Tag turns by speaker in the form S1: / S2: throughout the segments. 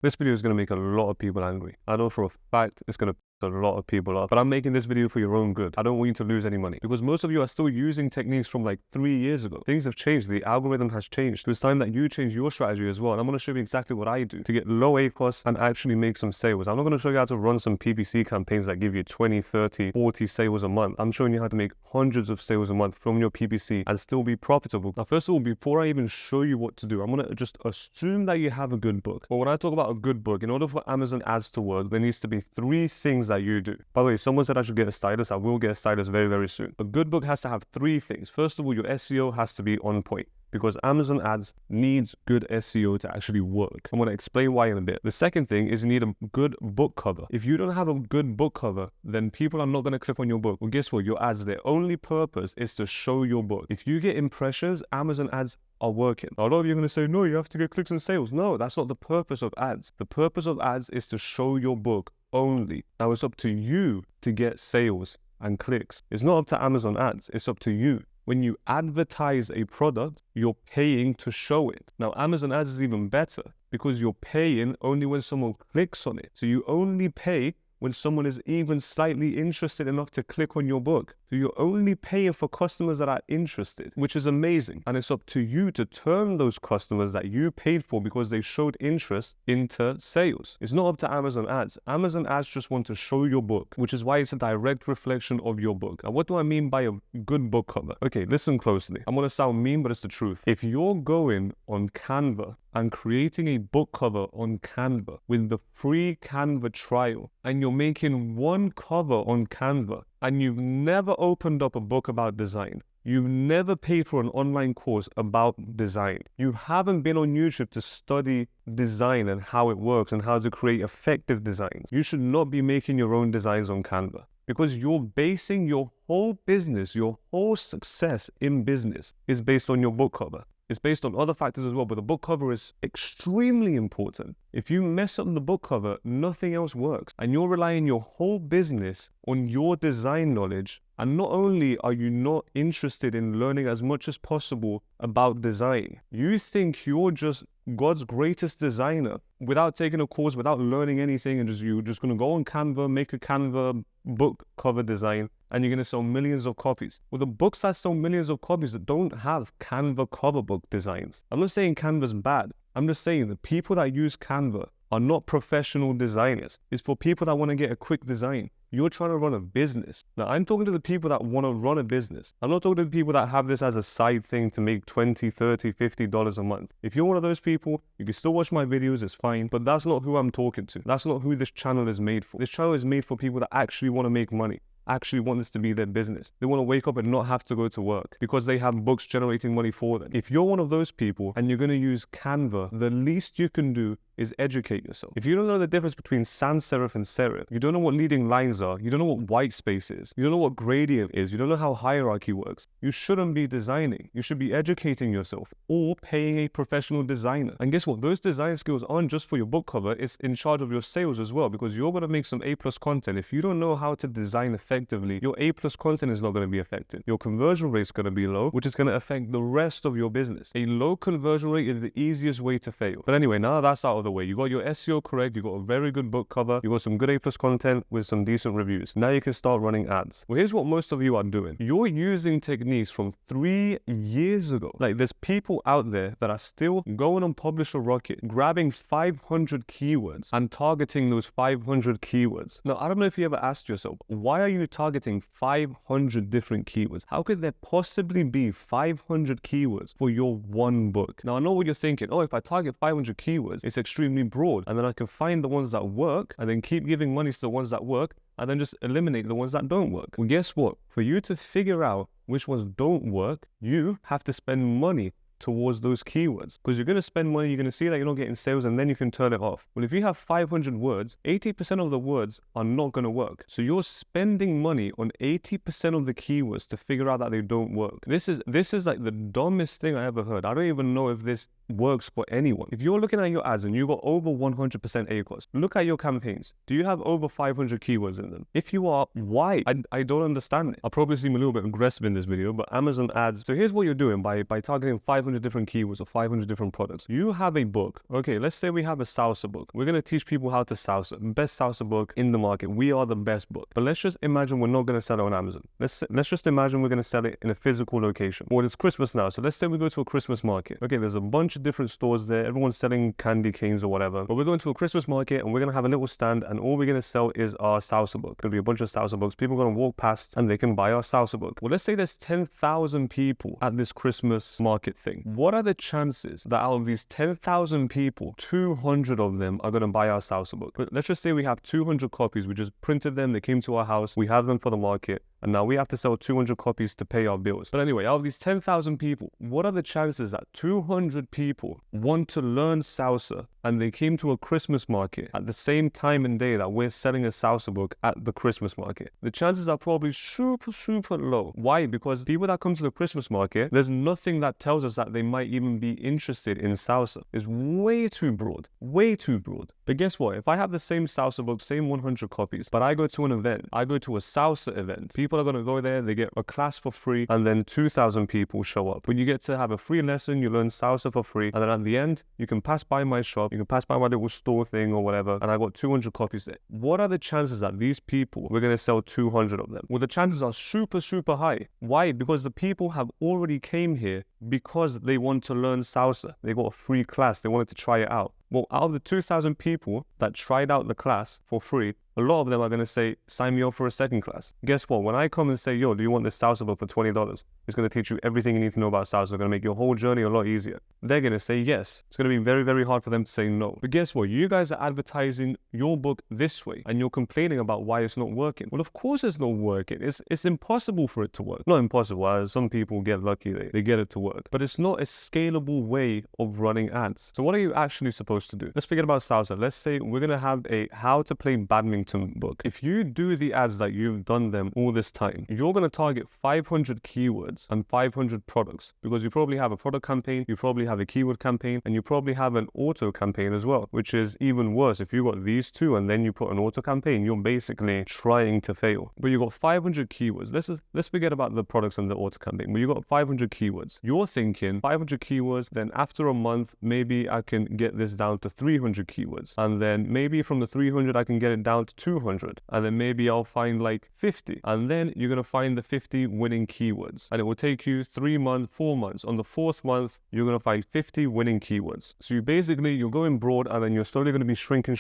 S1: This video is going to make a lot of people angry. I know for a fact it's going to piss a lot of people off, but I'm making this video for your own good. I don't want you to lose any money because most of you are still using techniques from like 3 years ago. Things have changed. The algorithm has changed. So it's time that you change your strategy as well. And I'm going to show you exactly what I do to get low ACOS and actually make some sales. I'm not going to show you how to run some PPC campaigns that give you 20, 30, 40 sales a month. I'm showing you how to make hundreds of sales a month from your PPC and still be profitable. Now, first of all, before I even show you what to do, I'm going to just assume that you have a good book. But when I talk about a good book, in order for Amazon ads to work, there needs to be 3 things that you do. By the way, someone said I should get a stylist. I will get a stylist very, very soon. A good book has to have 3 things. First of all, your SEO has to be on point, because Amazon ads needs good SEO to actually work. I'm going to explain why in a bit. The second thing is you need a good book cover. If you don't have a good book cover, then people are not going to click on your book. Well, guess what? Your ads, their only purpose is to show your book. If you get impressions, Amazon ads are working. Now, a lot of you are going to say, no, you have to get clicks and sales. No, that's not the purpose of ads. The purpose of ads is to show your book only. Now, it's up to you to get sales and clicks. It's not up to Amazon ads. It's up to you. When you advertise a product, you're paying to show it. Now, Amazon ads is even better because you're paying only when someone clicks on it. So you only pay when someone is even slightly interested enough to click on your book. So you're only paying for customers that are interested, which is amazing. And it's up to you to turn those customers that you paid for because they showed interest into sales. It's not up to Amazon ads. Amazon ads just want to show your book, which is why it's a direct reflection of your book. Now, what do I mean by a good book cover? Okay, listen closely. I'm going to sound mean, but it's the truth. If you're going on Canva and creating a book cover on Canva with the free Canva trial, and you're making one cover on Canva, and you've never opened up a book about design, you've never paid for an online course about design, you haven't been on YouTube to study design and how it works and how to create effective designs, you should not be making your own designs on Canva. Because you're basing your whole business, your whole success in business is based on your book cover. It's based on other factors as well, but the book cover is extremely important. If you mess up the book cover, nothing else works. And you're relying your whole business on your design knowledge. And not only are you not interested in learning as much as possible about design, you think you're just God's greatest designer without taking a course, without learning anything, and you're just going to go on Canva, make a Canva book cover design, and you're going to sell millions of copies. Well, the books that sell millions of copies that don't have Canva cover book designs. I'm not saying Canva's bad. I'm just saying the people that use Canva are not professional designers. It's for people that want to get a quick design. You're trying to run a business. Now, I'm talking to the people that want to run a business. I'm not talking to the people that have this as a side thing to make $20, $30, $50 a month. If you're one of those people, you can still watch my videos, it's fine, but that's not who I'm talking to. That's not who this channel is made for. This channel is made for people that actually want to make money, actually want this to be their business. They want to wake up and not have to go to work because they have books generating money for them. If you're one of those people and you're going to use Canva, the least you can do is educate yourself. If you don't know the difference between sans serif and serif, you don't know what leading lines are, you don't know what white space is, you don't know what gradient is, you don't know how hierarchy works, you shouldn't be designing. You should be educating yourself or paying a professional designer. And guess what? Those design skills aren't just for your book cover, it's in charge of your sales as well, because you're going to make some A+ content. If you don't know how to design effectively, your A+ content is not going to be effective. Your conversion rate is going to be low, which is going to affect the rest of your business. A low conversion rate is the easiest way to fail. But anyway, now that's out of the way. You got your SEO correct, you got a very good book cover, you got some good A+ content with some decent reviews. Now you can start running ads. Well, here's what most of you are doing. You're using techniques from 3 years ago. Like, there's people out there that are still going on Publisher Rocket, grabbing 500 keywords and targeting those 500 keywords. Now, I don't know if you ever asked yourself, why are you targeting 500 different keywords? How could there possibly be 500 keywords for your one book? Now, I know what you're thinking. Oh, if I target 500 keywords, it's extremely broad, and then I can find the ones that work and then keep giving money to the ones that work and then just eliminate the ones that don't work. Well, guess what? For you to figure out which ones don't work, you have to spend money towards those keywords, because you're going to spend money, you're going to see that you're not getting sales, and then you can turn it off. Well, if you have 500 words, 80% of the words are not going to work. So you're spending money on 80% of the keywords to figure out that they don't work. This is like the dumbest thing I ever heard. I don't even know if this works for anyone. If you're looking at your ads and you've got over 100% ACoS, look at your campaigns. Do you have over 500 keywords in them? If you are, why? I don't understand it. I'll probably seem a little bit aggressive in this video, but Amazon ads. So here's what you're doing by targeting 500 different keywords or 500 different products. You have a book. Okay, let's say we have a salsa book. We're going to teach people how to salsa. Best salsa book in the market. We are the best book. But let's just imagine we're not going to sell it on Amazon. Let's just imagine we're going to sell it in a physical location. Well, it's Christmas now. So let's say we go to a Christmas market. Okay, there's a bunch of different stores there. Everyone's selling candy canes or whatever. But we're going to a Christmas market and we're going to have a little stand and all we're going to sell is our salsa book. There'll be a bunch of salsa books. People are going to walk past and they can buy our salsa book. Well, let's say there's 10,000 people at this Christmas market thing. What are the chances that out of these 10,000 people, 200 of them are going to buy our salsa book? But let's just say we have 200 copies. We just printed them. They came to our house. We have them for the market. And now we have to sell 200 copies to pay our bills. But anyway, out of these 10,000 people, what are the chances that 200 people want to learn salsa and they came to a Christmas market at the same time and day that we're selling a salsa book at the Christmas market? The chances are probably super, super low. Why? Because people that come to the Christmas market, there's nothing that tells us that they might even be interested in salsa. It's way too broad, way too broad. But guess what? If I have the same salsa book, same 100 copies, but I go to an event, I go to a salsa event, people are going to go there, they get a class for free, and then 2,000 people show up. But you get to have a free lesson, you learn salsa for free, and then at the end, you can pass by my shop, you can pass by my little store thing or whatever, and I got 200 copies there. What are the chances that these people, we're going to sell 200 of them? Well, the chances are super, super high. Why? Because the people have already came here because they want to learn salsa. They got a free class, they wanted to try it out. Well, out of the 2,000 people that tried out the class for free, a lot of them are going to say, sign me up for a second class. Guess what? When I come and say, yo, do you want this salsa book for $20? It's going to teach you everything you need to know about salsa. It's going to make your whole journey a lot easier. They're going to say yes. It's going to be very, very hard for them to say no. But guess what? You guys are advertising your book this way and you're complaining about why it's not working. Well, of course it's not working. It's impossible for it to work. Not impossible, as some people get lucky, they get it to work. But it's not a scalable way of running ads. So what are you actually supposed to do? Let's forget about salsa. Let's say we're going to have a how to play badminton book. If you do the ads that you've done them all this time, you're going to target 500 keywords and 500 products, because you probably have a product campaign, you probably have a keyword campaign, and you probably have an auto campaign as well, which is even worse. If you got these two and then you put an auto campaign, you're basically trying to fail. But you got 500 keywords. Let's forget about the products and the auto campaign, but you got 500 keywords. You're thinking 500 keywords, then after a month, maybe I can get this down to 300 keywords. And then maybe from the 300, I can get it down to 200. And then maybe I'll find like 50. And then you're going to find the 50 winning keywords. And it will take you 3 months, 4 months. On the 4th month, you're going to find 50 winning keywords. So you're going broad and then you're slowly going to be shrinking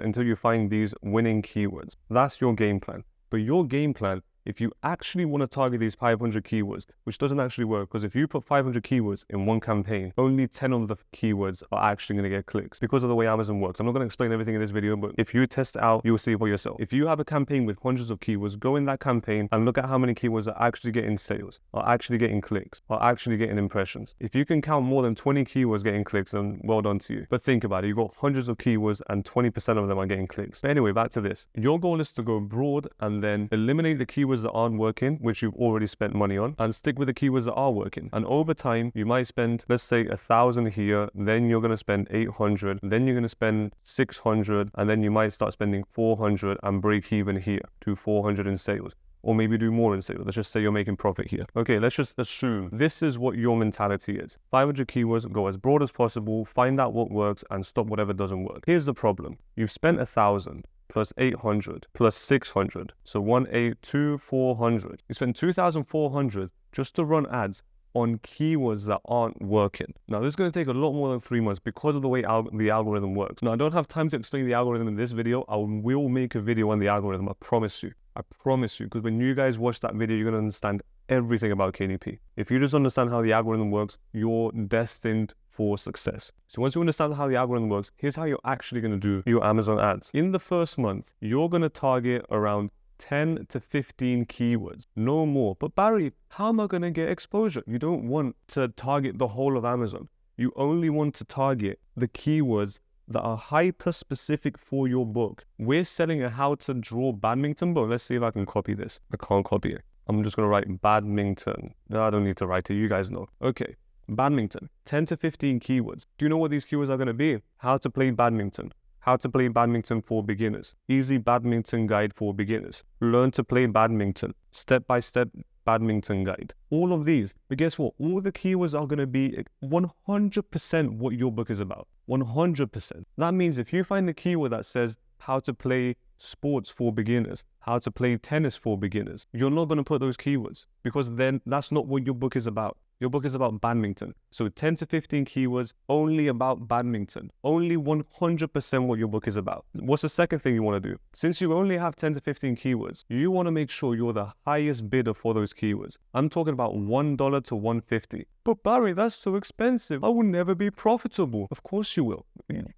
S1: until you find these winning keywords. That's your game plan. But your game plan, if you actually want to target these 500 keywords, which doesn't actually work, because if you put 500 keywords in one campaign, only 10 of the keywords are actually going to get clicks because of the way Amazon works. I'm not going to explain everything in this video, but if you test it out, you'll see for yourself. If you have a campaign with hundreds of keywords, go in that campaign and look at how many keywords are actually getting sales, are actually getting clicks, are actually getting impressions. If you can count more than 20 keywords getting clicks, then well done to you. But think about it, you've got hundreds of keywords and 20% of them are getting clicks. But anyway, back to this. Your goal is to go broad and then eliminate the keywords that aren't working, which you've already spent money on, and stick with the keywords that are working. And over time, you might spend, let's say 1,000 here, then you're going to spend 800, then you're going to spend 600, and then you might start spending 400 and break even here to 400 in sales. Or maybe do more in sales. Let's just say you're making profit here. Okay, let's just assume this is what your mentality is. 500 keywords, go as broad as possible, find out what works, and stop whatever doesn't work. Here's the problem. You've spent 1,000. Plus 800, plus 600. So 182, 400. You spend 2,400 just to run ads on keywords that aren't working. Now, this is going to take a lot more than 3 months because of the way the algorithm works. Now, I don't have time to explain the algorithm in this video. I will make a video on the algorithm, I promise you. I promise you, because when you guys watch that video, you're going to understand everything about KDP. If you just understand how the algorithm works, you're destined for success. So once you understand how the algorithm works, here's how you're actually going to do your Amazon ads. In the first month, you're going to target around 10 to 15 keywords, no more. But Barry, how am I going to get exposure? You don't want to target the whole of Amazon. You only want to target the keywords that are hyper specific for your book. We're selling a how to draw badminton book. Let's see if I can copy this. I can't copy it. I'm just going to write badminton. No, I don't need to write it. You guys know. Okay. Badminton, 10 to 15 keywords. Do you know what these keywords are going to be? How to play badminton. How to play badminton for beginners. Easy badminton guide for beginners. Learn to play badminton. Step-by-step badminton guide. All of these. But guess what? All the keywords are going to be 100% what your book is about. 100%. That means if you find a keyword that says how to play sports for beginners, how to play tennis for beginners, you're not going to put those keywords because then that's not what your book is about. Your book is about badminton. So 10 to 15 keywords only about badminton. Only 100% what your book is about. What's the second thing you want to do? Since you only have 10 to 15 keywords, you want to make sure you're the highest bidder for those keywords. I'm talking about $1 to $1.50. But Barry, that's so expensive. I will never be profitable. Of course you will.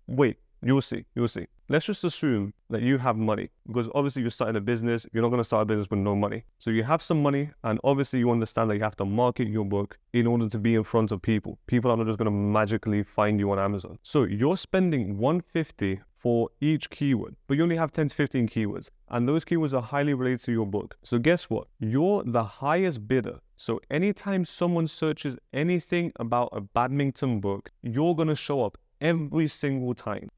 S1: Wait. You'll see. Let's just assume that you have money because obviously you're starting a business. You're not going to start a business with no money. So you have some money and obviously you understand that you have to market your book in order to be in front of people. People are not just going to magically find you on Amazon. So you're spending $150 for each keyword, but you only have 10 to 15 keywords and those keywords are highly related to your book. So guess what? You're the highest bidder. So anytime someone searches anything about a badminton book, you're going to show up every single time.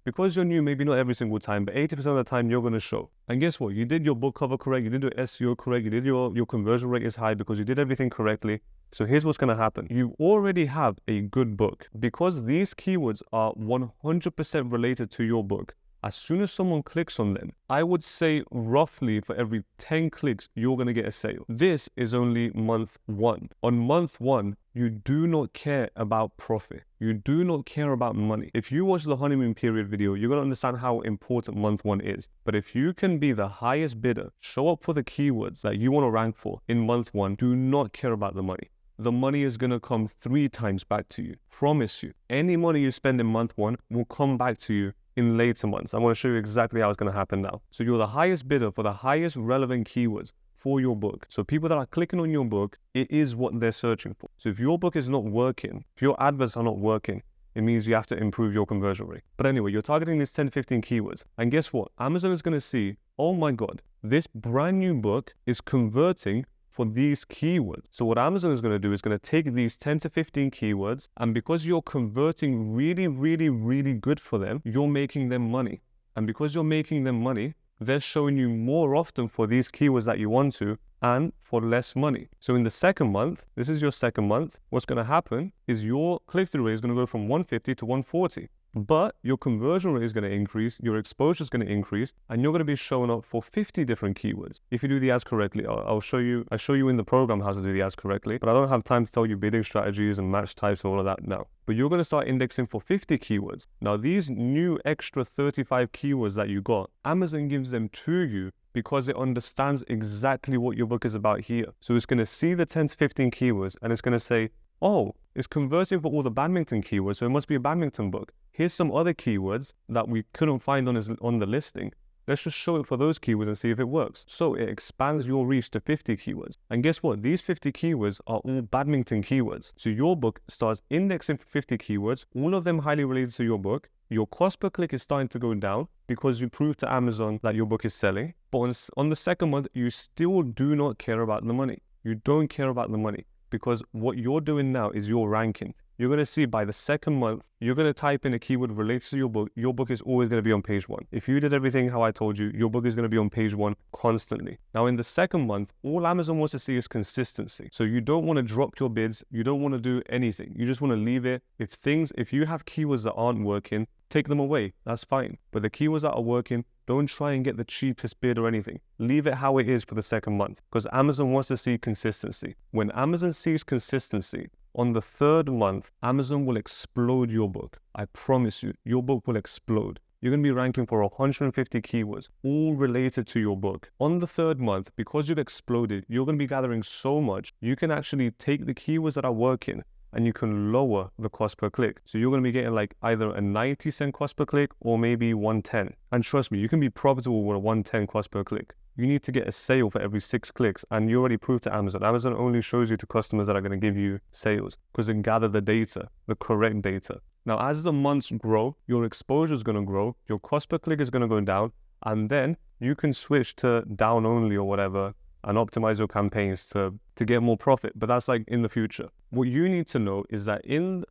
S1: Because you're new, maybe not every single time, but 80% of the time you're going to show. And guess what? You did your book cover correct, you did your SEO correct, you did your conversion rate is high because you did everything correctly. So here's what's going to happen. You already have a good book. Because these keywords are 100% related to your book, as soon as someone clicks on them, I would say roughly for every 10 clicks, you're going to get a sale. This is only month 1. On month 1, you do not care about profit. You do not care about money. If you watch the honeymoon period video, you're going to understand how important month 1 is. But if you can be the highest bidder, show up for the keywords that you want to rank for in month 1, do not care about the money. The money is going to come 3 times back to you. Promise you. Any money you spend in month 1 will come back to you in later months. I'm going to show you exactly how it's going to happen now. So you're the highest bidder for the highest relevant keywords for your book. So people that are clicking on your book, it is what they're searching for. So if your book is not working, if your adverts are not working, it means you have to improve your conversion rate. But anyway, you're targeting these 10 to 15 keywords. And guess what? Amazon is going to see, oh my God, this brand new book is converting for these keywords. So what Amazon is going to do is going to take these 10 to 15 keywords, and because you're converting really good for them, you're making them money. And because you're making them money, they're showing you more often for these keywords that you want to and for less money. So in the second month, this is your second month, what's going to happen is your click-through rate is going to go from 150 to 140. But your conversion rate is going to increase, your exposure is going to increase, and you're going to be showing up for 50 different keywords. If you do the ads correctly, I'll show you in the program how to do the ads correctly, but I don't have time to tell you bidding strategies and match types and all of that now. But you're going to start indexing for 50 keywords. Now, these new extra 35 keywords that you got, Amazon gives them to you because it understands exactly what your book is about here. So it's going to see the 10 to 15 keywords and it's going to say, oh, it's converting for all the badminton keywords, so it must be a badminton book. Here's some other keywords that we couldn't find on the listing. Let's just show it for those keywords and see if it works. So it expands your reach to 50 keywords. And guess what? These 50 keywords are all badminton keywords. So your book starts indexing for 50 keywords, all of them highly related to your book. Your cost per click is starting to go down because you prove to Amazon that your book is selling. But on the second month, you still do not care about the money. You don't care about the money because what you're doing now is you're ranking. You're going to see by the second month, you're going to type in a keyword related to your book is always going to be on page 1. If you did everything how I told you, your book is going to be on page 1 constantly. Now in the second month, all Amazon wants to see is consistency. So you don't want to drop your bids. You don't want to do anything. You just want to leave it. If you have keywords that aren't working, take them away. That's fine. But the keywords that are working, don't try and get the cheapest bid or anything. Leave it how it is for the second month because Amazon wants to see consistency. When Amazon sees consistency, on the third month, Amazon will explode your book. I promise you, your book will explode. You're going to be ranking for 150 keywords, all related to your book. On the third month, because you've exploded, you're going to be gathering so much, you can actually take the keywords that are working and you can lower the cost per click. So you're going to be getting like either a 90-cent cost per click or maybe 110. And trust me, you can be profitable with a 110 cost per click. You need to get a sale for every 6 clicks, and you already proved to Amazon. Amazon only shows you to customers that are going to give you sales because it can gather the data, the correct data. Now, as the months grow, your exposure is going to grow, your cost per click is going to go down, and then you can switch to down only or whatever and optimize your campaigns to get more profit. But that's like in the future. What you need to know is that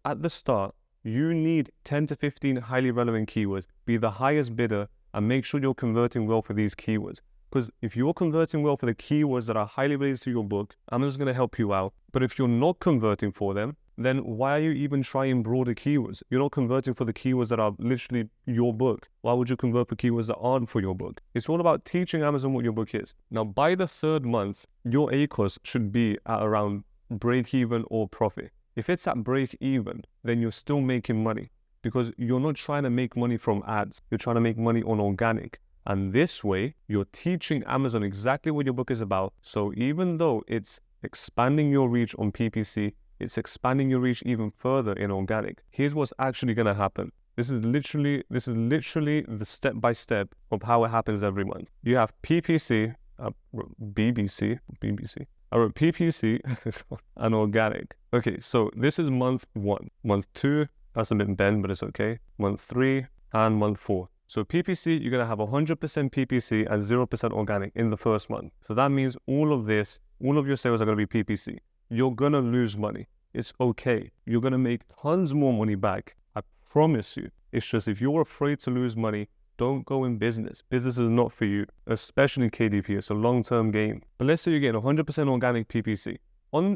S1: at the start, you need 10 to 15 highly relevant keywords. Be the highest bidder and make sure you're converting well for these keywords. Because if you're converting well for the keywords that are highly related to your book, Amazon's going to help you out. But if you're not converting for them, then why are you even trying broader keywords? You're not converting for the keywords that are literally your book. Why would you convert for keywords that aren't for your book? It's all about teaching Amazon what your book is. Now, by the third month, your ACOS should be at around break even or profit. If it's at break even, then you're still making money because you're not trying to make money from ads. You're trying to make money on organic. And this way, you're teaching Amazon exactly what your book is about. So even though it's expanding your reach on PPC, it's expanding your reach even further in organic. Here's what's actually going to happen. This is literally the step-by-step of how it happens every month. You have PPC, BBC. I wrote PPC and organic. Okay, so this is month 1. Month 2, that's a bit bent, but it's okay. Month 3 and month 4. So PPC, you're going to have 100% PPC and 0% organic in the first month. So that means all of your sales are going to be PPC. You're going to lose money. It's okay. You're going to make tons more money back. I promise you. It's just if you're afraid to lose money, don't go in business. Business is not for you, especially KDP. It's a long-term game. But let's say you get 100% organic PPC.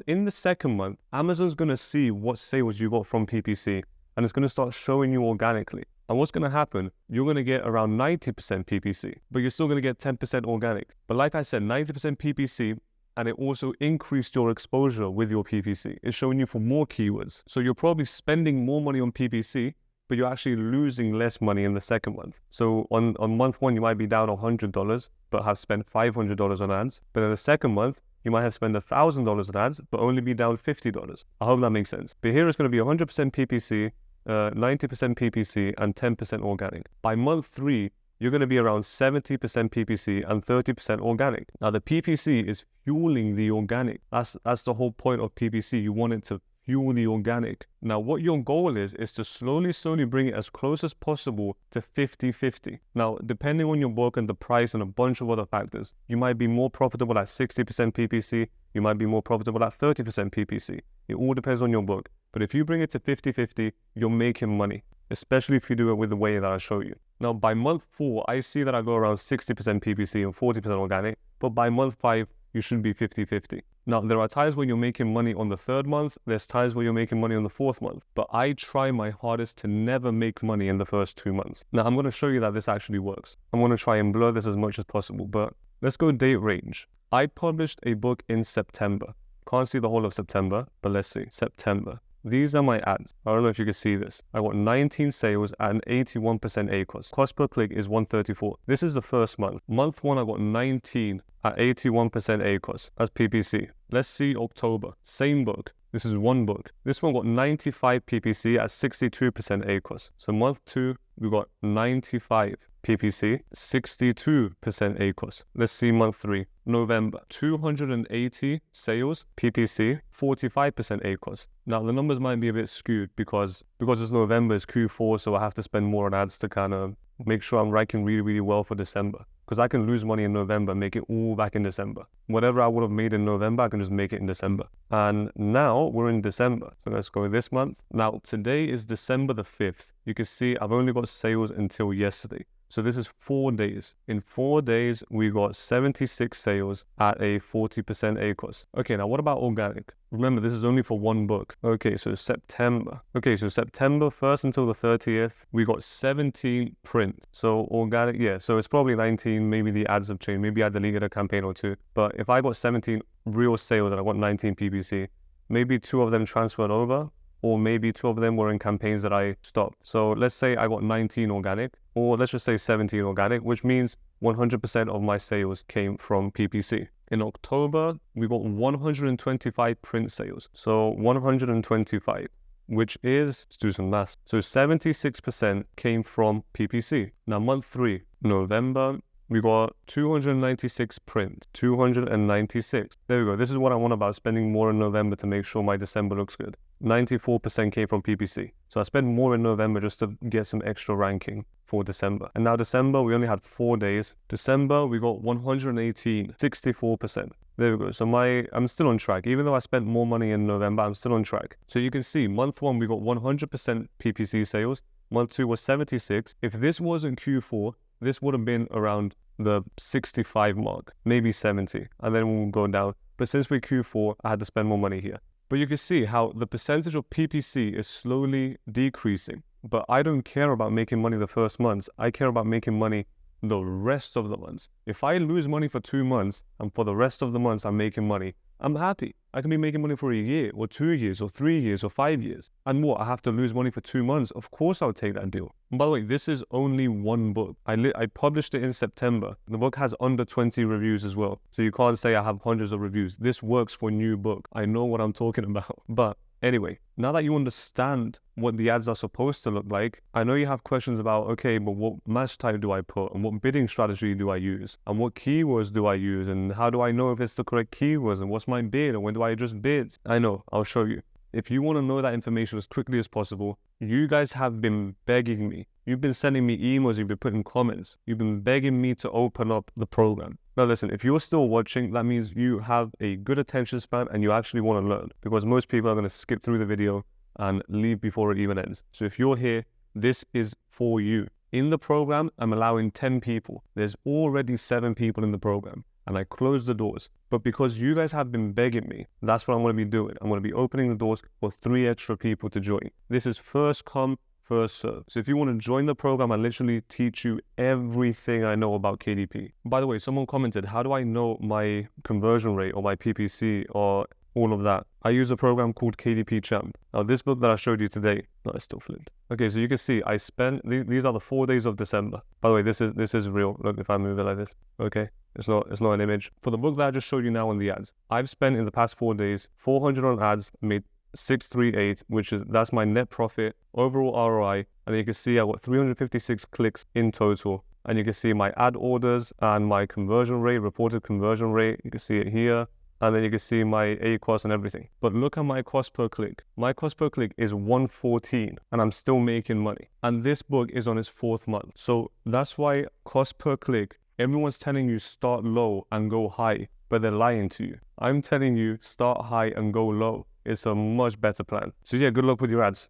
S1: In the second month, Amazon's going to see what sales you got from PPC, and it's going to start showing you organically. And what's going to happen, you're going to get around 90% PPC, but you're still going to get 10% organic. But like I said, 90% PPC, and it also increased your exposure with your PPC. It's showing you for more keywords. So you're probably spending more money on PPC, but you're actually losing less money in the second month. So on month 1, you might be down $100, but have spent $500 on ads. But in the second month, you might have spent $1,000 on ads, but only be down $50. I hope that makes sense. But here it's going to be 100% PPC, 90% PPC, and 10% organic. By month 3, you're going to be around 70% PPC and 30% organic. Now, the PPC is fueling the organic. That's the whole point of PPC. You want it to fuel the organic. Now, what your goal is to slowly bring it as close as possible to 50-50. Now, depending on your book and the price and a bunch of other factors, you might be more profitable at 60% PPC. You might be more profitable at 30% PPC. It all depends on your book. But if you bring it to 50-50, you're making money, especially if you do it with the way that I show you. Now, by month 4, I see that I go around 60% PPC and 40% organic, but by month 5, you should be 50-50. Now, there are times when you're making money on the 3rd month, there's times where you're making money on the 4th month, but I try my hardest to never make money in the first 2 months. Now, I'm going to show you that this actually works. I'm going to try and blur this as much as possible, but let's go date range. I published a book in September. Can't see the whole of September, but let's see, September. These are my ads. I don't know if you can see this. I got 19 sales at an 81% ACOS. Cost per click is $134. This is the first month. Month 1, I got 19 at 81% ACOS. That's PPC. Let's see October. Same book. This is one book. This one got 95 PPC at 62% ACOS. So month 2, we got 95 PPC, 62% ACOS. Let's see month 3. November, 280 sales, PPC, 45% ACOS. Now, the numbers might be a bit skewed because it's November, it's Q4, so I have to spend more on ads to kind of make sure I'm ranking really well for December. Because I can lose money in November, make it all back in December. Whatever I would have made in November, I can just make it in December. And now we're in December. So let's go this month. Now, today is December the 5th. You can see I've only got sales until yesterday. So this is 4 days. In 4 days, we got 76 sales at a 40% ACOS. Okay, now what about organic? Remember, this is only for one book. Okay, so September. Okay, so September 1st until the 30th, we got 17 prints. So organic, yeah, so it's probably 19. Maybe the ads have changed. Maybe I deleted a campaign or 2. But if I got 17 real sales and I got 19 PPC, maybe 2 of them transferred over, or maybe 2 of them were in campaigns that I stopped. So let's say I got 19 organic, or let's just say 17 organic, which means 100% of my sales came from PPC. In October, we got 125 print sales. So 125, which is, let's do some math. So 76% came from PPC. Now month 3, November, we got 296 print, 296. There we go. This is what I want about spending more in November to make sure my December looks good. 94% came from PPC. So I spent more in November just to get some extra ranking for December. And now December, we only had 4 days. December, we got 118, 64%. There we go. So I'm still on track. Even though I spent more money in November, I'm still on track. So you can see month 1, we got 100% PPC sales. Month 2 was 76. If this wasn't Q4, this would have been around the 65 mark, maybe 70, and then we'll go down. But since we're Q4, I had to spend more money here. But you can see how the percentage of PPC is slowly decreasing. But I don't care about making money the first months. I care about making money the rest of the months. If I lose money for 2 months and for the rest of the months I'm making money, I'm happy. I can be making money for a year or 2 years or 3 years or 5 years. And what, I have to lose money for 2 months? Of course I'll take that deal. And by the way, this is only one book. I published it in September. The book has under 20 reviews as well. So you can't say I have hundreds of reviews. This works for a new book. I know what I'm talking about. But anyway, now that you understand what the ads are supposed to look like, I know you have questions about, okay, but what match type do I put? And what bidding strategy do I use? And what keywords do I use? And how do I know if it's the correct keywords? And what's my bid? And when do I adjust bids? I know, I'll show you. If you want to know that information as quickly as possible, you guys have been begging me. You've been sending me emails, you've been putting comments. You've been begging me to open up the program. Now listen, if you're still watching, that means you have a good attention span and you actually want to learn, because most people are going to skip through the video and leave before it even ends. So if you're here, this is for you. In the program, I'm allowing 10 people. There's already 7 people in the program and I closed the doors. But because you guys have been begging me, that's what I'm going to be doing. I'm going to be opening the doors for 3 extra people to join. This is first come, first serve. So if you want to join the program, I literally teach you everything I know about KDP. By the way, someone commented, how do I know my conversion rate or my PPC or all of that? I use a program called KDP Champ. Now this book that I showed you today, no, it's still flipped. Okay, so you can see I spent, these are the 4 days of December. By the way, this is real. Look, if I move it like this, okay? It's not an image. For the book that I just showed you now on the ads, I've spent in the past 4 days, 400 on ads, made 638, that's my net profit, overall ROI, and you can see I got 356 clicks in total. And you can see my ad orders and my conversion rate, reported conversion rate. You can see it here. And then you can see my ACoS and everything. But look at my cost per click. My cost per click is 114 and I'm still making money. And this book is on its 4th month. So that's why cost per click, everyone's telling you start low and go high, but they're lying to you. I'm telling you start high and go low. It's a much better plan. So yeah, good luck with your ads.